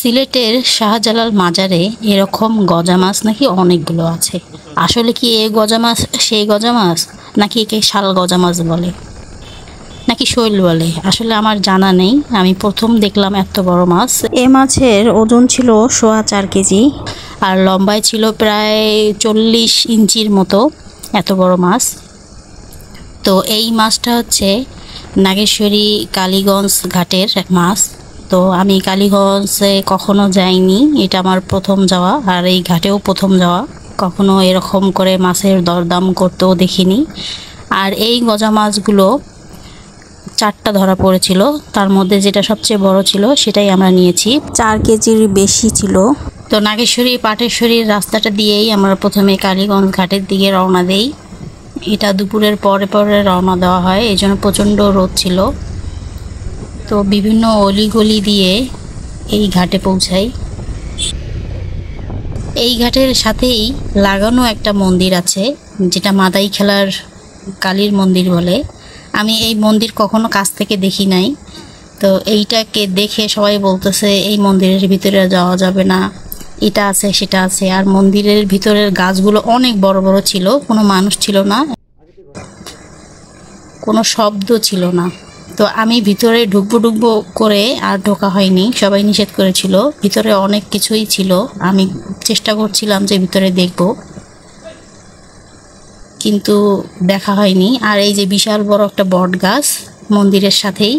সিলেটের শাহজালাল মাজারে এরকম গজা মাছ নাকি অনেকগুলো আছে। আসলে কি এই গজা মাছ সেই গজা মাছ, নাকি একে শাল গজা মাছ বলে, নাকি শৈল বলে, আসলে আমার জানা নেই। আমি প্রথম দেখলাম এত বড় মাছ। এ মাছের ওজন ছিল 4.25 কেজি আর লম্বায় ছিল প্রায় 40 ইঞ্চির মতো, এত বড় মাছ। তো এই মাছটা হচ্ছে নাগেশ্বরী কালীগঞ্জ ঘাটের মাছ। তো আমি কালীগঞ্জে কখনো যাইনি, এটা আমার প্রথম যাওয়া, আর এই ঘাটেও প্রথম যাওয়া। কখনো এরকম করে মাছের দরদাম করতেও দেখিনি। আর এই গজা মাছগুলো 4টা ধরা পড়েছিল, তার মধ্যে যেটা সবচেয়ে বড় ছিল সেটাই আমরা নিয়েছি। 4 কেজির বেশি ছিল। তো নাগেশ্বরী পাটেশ্বরীর রাস্তাটা দিয়েই আমরা প্রথমে কালীগঞ্জ ঘাটের দিকে রওনা দেই। এটা দুপুরের পরে পরে রওনা দেওয়া হয়, এই জন্য প্রচণ্ড রোদ ছিল। তো বিভিন্ন অলিগলি দিয়ে এই ঘাটে পৌঁছাই। এই ঘাটের সাথেই লাগানো একটা মন্দির আছে, যেটা মাদাই খেলার কালীর মন্দির বলে। আমি এই মন্দির কখনো কাছ থেকে দেখি নাই। তো এইটাকে দেখে সবাই বলতেছে এই মন্দিরের ভিতরে যাওয়া যাবে না, এটা আছে সেটা আছে। আর মন্দিরের ভিতরের গাছগুলো অনেক বড় বড় ছিল, কোনো মানুষ ছিল না, কোনো শব্দ ছিল না। তো আমি ভিতরে ঢুকবো করে আর ঢোকা হয়নি, সবাই নিষেধ করেছিল। ভিতরে অনেক কিছুই ছিল, আমি চেষ্টা করছিলাম যে ভিতরে দেখব, কিন্তু দেখা হয়নি। আর এই যে বিশাল বড় একটা বট গাছ মন্দিরের সাথেই,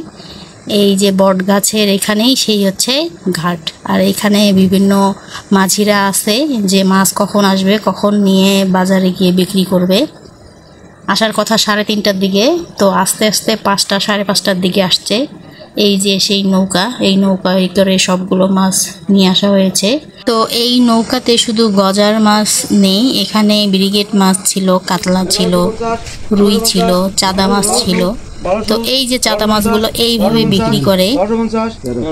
এই যে বট গাছের এখানেই সেই হচ্ছে ঘাট। আর এখানে বিভিন্ন মাঝিরা আছে যে মাছ কখন আসবে, কখন নিয়ে বাজারে গিয়ে বিক্রি করবে। আসার কথা 3:30টার দিকে, তো আস্তে আস্তে 5টা 5:30টার দিকে আসছে। এই যে সেই নৌকা, এই নৌকার ভিতরে সবগুলো মাছ নিয়ে আসা হয়েছে। তো এই নৌকাতে শুধু গজার মাছ নেই, এখানে ব্রিগেড মাছ ছিল, কাতলা ছিল, রুই ছিল, চাদা মাছ ছিল। তো এই যে চাদা মাছগুলো এইভাবে বিক্রি করে।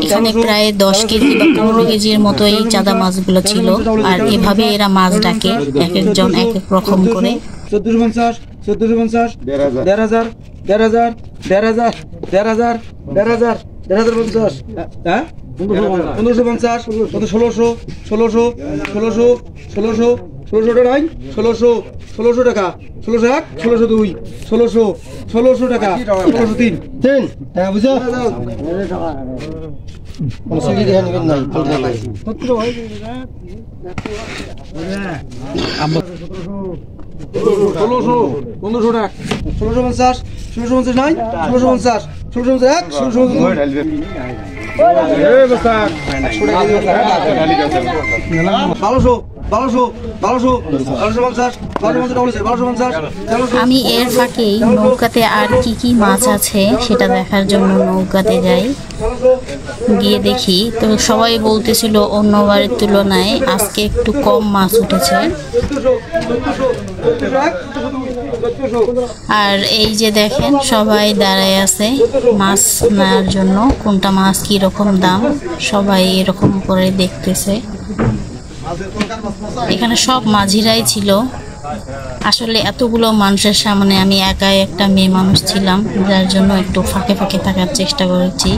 এখানে প্রায় 10 কেজি বা 15 কেজির মতো এই চাদা মাছগুলো ছিল। আর এভাবে এরা মাছ ডাকে, এক একজন এক এক রকম করে। 1450 1450 1000 1000 1000 1000 1000 1050 হ্যাঁ 1550 1600 1600 1600 1600 1600 টাকা নাই 1600 1600 টাকা 1601 1602 1600 1600 টাকা 1603 3 হ্যাঁ বুঝছো মসজিদে ধ্যান করেন নাই বলতে নাই 17 হয় আমরা 1600 1500 টাকা 1650 1650 নাই 1650 1651 1602 এই বস্তা 100 টাকা দিয়ে 1200 1200 1200 1250 1250 আমি এর ফাঁকেই নৌকাতে আর কি মাছ আছে সেটা দেখার জন্য নৌকাতে যাই। গিয়ে দেখি তো সবাই বলতেছিল অন্যবারের তুলনায় আজকে একটু কম মাছ উঠেছে। আর এই যে দেখেন সবাই দাঁড়ায় আছে মাছ নেওয়ার জন্য, কোনটা মাছ কি রকম দাম সবাই এরকম করে দেখতেছে। এখানে সব মাঝিরাই ছিল। আসলে এতগুলো মানুষের সামনে আমি একাই একটা মেয়ে মানুষ ছিলাম, যার জন্য একটু ফাঁকে ফাঁকে থাকার চেষ্টা করেছি।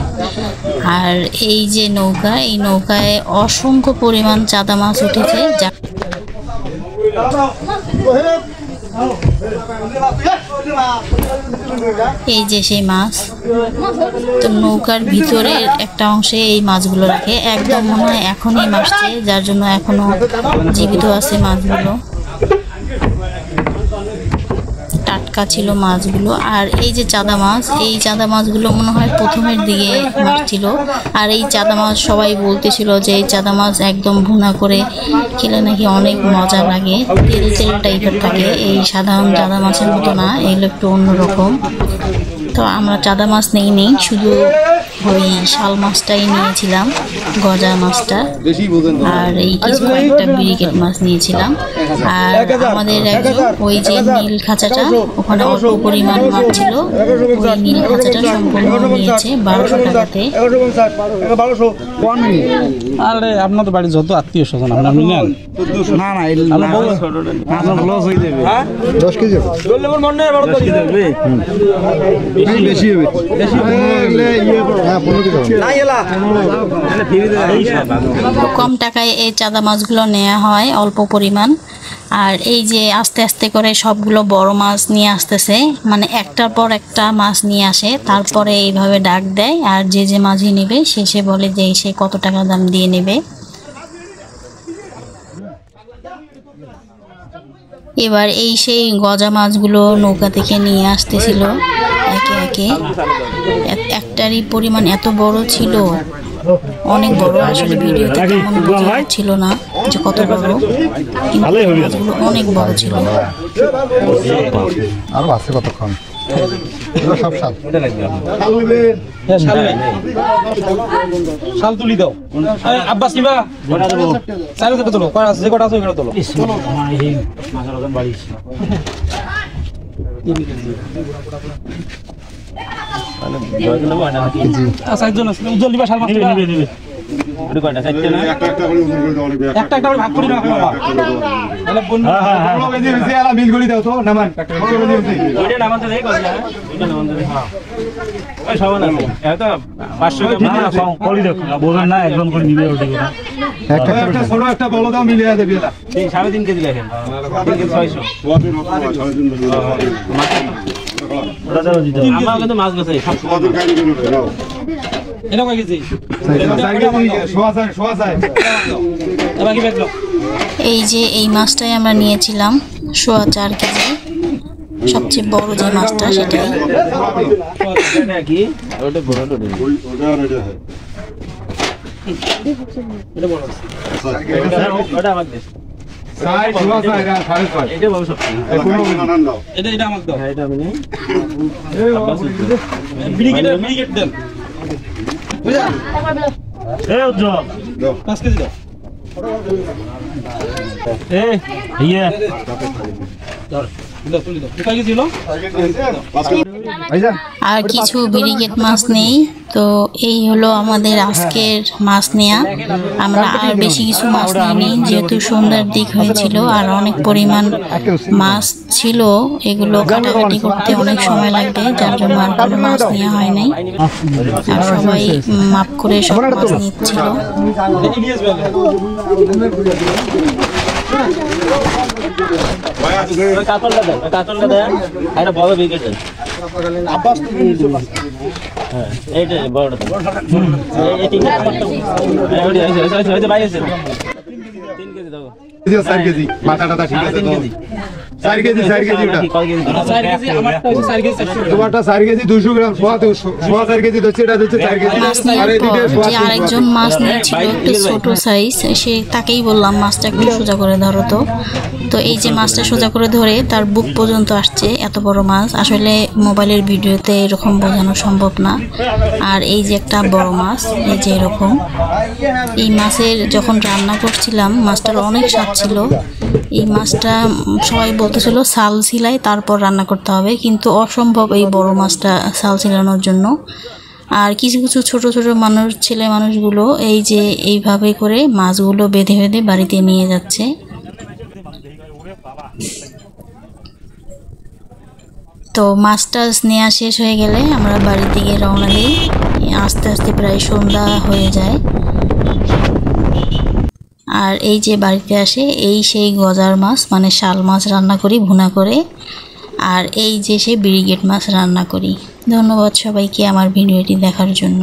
আর এই যে নৌকা, এই নৌকায় অসংখ্য পরিমাণ চাদা মাছ উঠেছে। এই যে সেই মাছ, তো নৌকার ভিতরের একটা অংশে এই মাছগুলো রাখে, একদম মনে হয় এখনই মাছছে, যার জন্য এখনো জীবিত আছে মাছগুলো, টাটকা ছিল মাছগুলো। আর এই যে চাদা মাছ, এই চাদা মাছগুলো মনে হয় প্রথমের দিকে মাছছিল। আর এই চাদা মাছ সবাই বলতেছিল যে এই চাদা মাছ একদম ভুনা করে খেলে নাকি অনেক মজা লাগে, তেল তেল টাইপের থাকে, এই সাধারণ চাদা মাছের মতো না, এগুলো একটু অন্যরকম। তো আমরা চাদা মাছ নেই, শুধু ওই শাল মাছটাই নিয়েছিলাম, গজা মাছটা, আর এই কিছু কয়েকটা ব্রিগেড মাছ নিয়েছিলাম। আর আমাদের একজন ওই যে নীল খাঁচাটা, ওখানে অল্প পরিমাণ মাছ ছিল, ওই নীল খাঁচাটা সম্পূর্ণ নিয়েছে 1200 টাকাতে। আরে আপনার তো বাড়ির যত আত্মীয় স্বজন আপনার নেন না না আপনার লস হয়ে যাবে। 10 কেজি বেশি হবে, বেশি হ্যাঁ 15 কেজি না এলা খুব কম টাকায় এই চাঁদা মাছগুলো নেওয়া হয়, অল্প পরিমাণ। আর এই যে আস্তে আস্তে করে সবগুলো বড় মাছ নিয়ে আসতেছে, মানে একটার পর একটা মাছ নিয়ে আসে, তারপরে এইভাবে ডাক দেয়। আর যে যে মাছই নেবে সে বলে যে সে কত টাকা দাম দিয়ে নেবে। এবার এই সেই গজা মাছগুলো নৌকা থেকে নিয়ে আসতেছিল একে একে। একটারই পরিমাণ এত বড় ছিল, অনেক বড়। আসলে ভিডিওতে তেমন বোঝা ছিল না যে কত বড়, কিন্তু মাছগুলো অনেক বড় ছিল। আরো আছে কতক্ষণ সব শাল শাল তুলি দাও আব্বাস নিবা চালু কত তোলো কয় আছে যে কটা আছে ওখানে তোলো সাইজন আছে উজ্জ্বল দিবা শাল মাছ নিবে ওটা কয়টা চারটে না একটা একটা করে ভাগ করি না তাহলে বন্ধু বড় বেজি হইছে আলা মিল গলি দাও তো নামান বড় বেজি হইছে ওইটা নামান তো দেই কই না ওইটা নামান দেই হ্যাঁ ওই সমান আছে এটা 500 কে না কলি দেখো বোঝেন না একদম করে নিবে ওটা একটা ছোট একটা বড় দাও মিলিয়ে দেবে এটা 3.5 কেজি লেখেন 600 ওটা দাও দিতে আমরা কিন্তু মাছ গেছে সব এটা কয় কেজি এই যে এই মাছটাই আমরা নিয়েছিলাম 4.5 কেজি, সবচেয়ে বড় যে মাছটা সেটাই। আর কিছু ব্রিগেড মাছ নেই। তো এই হলো আমাদের আজকের মাছ নেয়া। আমরা আর বেশি কিছু মাছ নিইনি, যেহেতু সন্ধ্যার দিক হয়েছিল আর অনেক পরিমাণ মাছ ছিল, এগুলো কাটাকাটি করতে অনেক সময় লাগবে, যার জন্য আর কোনো মাছ নেওয়া হয় নাই। আর সবাই মাপ করে সব মাছ নিচ্ছিল। কাতলটা দেন এটা বড় বিকেটে আব্বাস হ্যাঁ এইটা বড়টা এই তিনটা বাইরে আছে 3 কেজি দাও 4 কেজি মাথাটা ঠিক আছে তো 4 কেজি ওটা 4 কেজি আমারটা হচ্ছে 4 কেজি তোমারটা 4 কেজি 200 গ্রাম 4 কেজি হচ্ছে এটা হচ্ছে 4 কেজি আর এদিকে যে আরেকজন মাছ নিয়েছিল একটু ছোট সাইজ, সে তাকেই বললাম মাছটা একটু সোজা করে ধরো তো। তো এই যে মাছটা সোজা করে ধরে তার বুক পর্যন্ত আসছে, এত বড় মাছ। আসলে মোবাইলের ভিডিওতে এরকম বোঝানো সম্ভব না। আর এই যে একটা বড় মাছ, এই যে এরকম। এই মাছের যখন রান্না করছিলাম মাছটার অনেক স্বাদ ছিল। এই মাছটা সবাই বলতেছিল সাল ছিলাই তারপর রান্না করতে হবে, কিন্তু অসম্ভব এই বড় মাছটা সাল ছিলানোর জন্য। আর কিছু কিছু ছোট ছোট ছেলে মানুষগুলো এই যে এইভাবে করে মাছগুলো বেঁধে বেঁধে বাড়িতে নিয়ে যাচ্ছে। তো মাছটা নেওয়া শেষ হয়ে গেলে আমরা বাড়ির দিকে রওনা দিই। আস্তে আস্তে প্রায় সন্ধ্যা হয়ে যায়। আর এই যে বাড়িতে আসে এই সেই গজার মাছ, মানে শাল মাছ রান্না করি ভুনা করে। আর এই যে সেই ব্রিগেড মাছ রান্না করি। ধন্যবাদ সবাইকে আমার ভিডিওটি দেখার জন্য।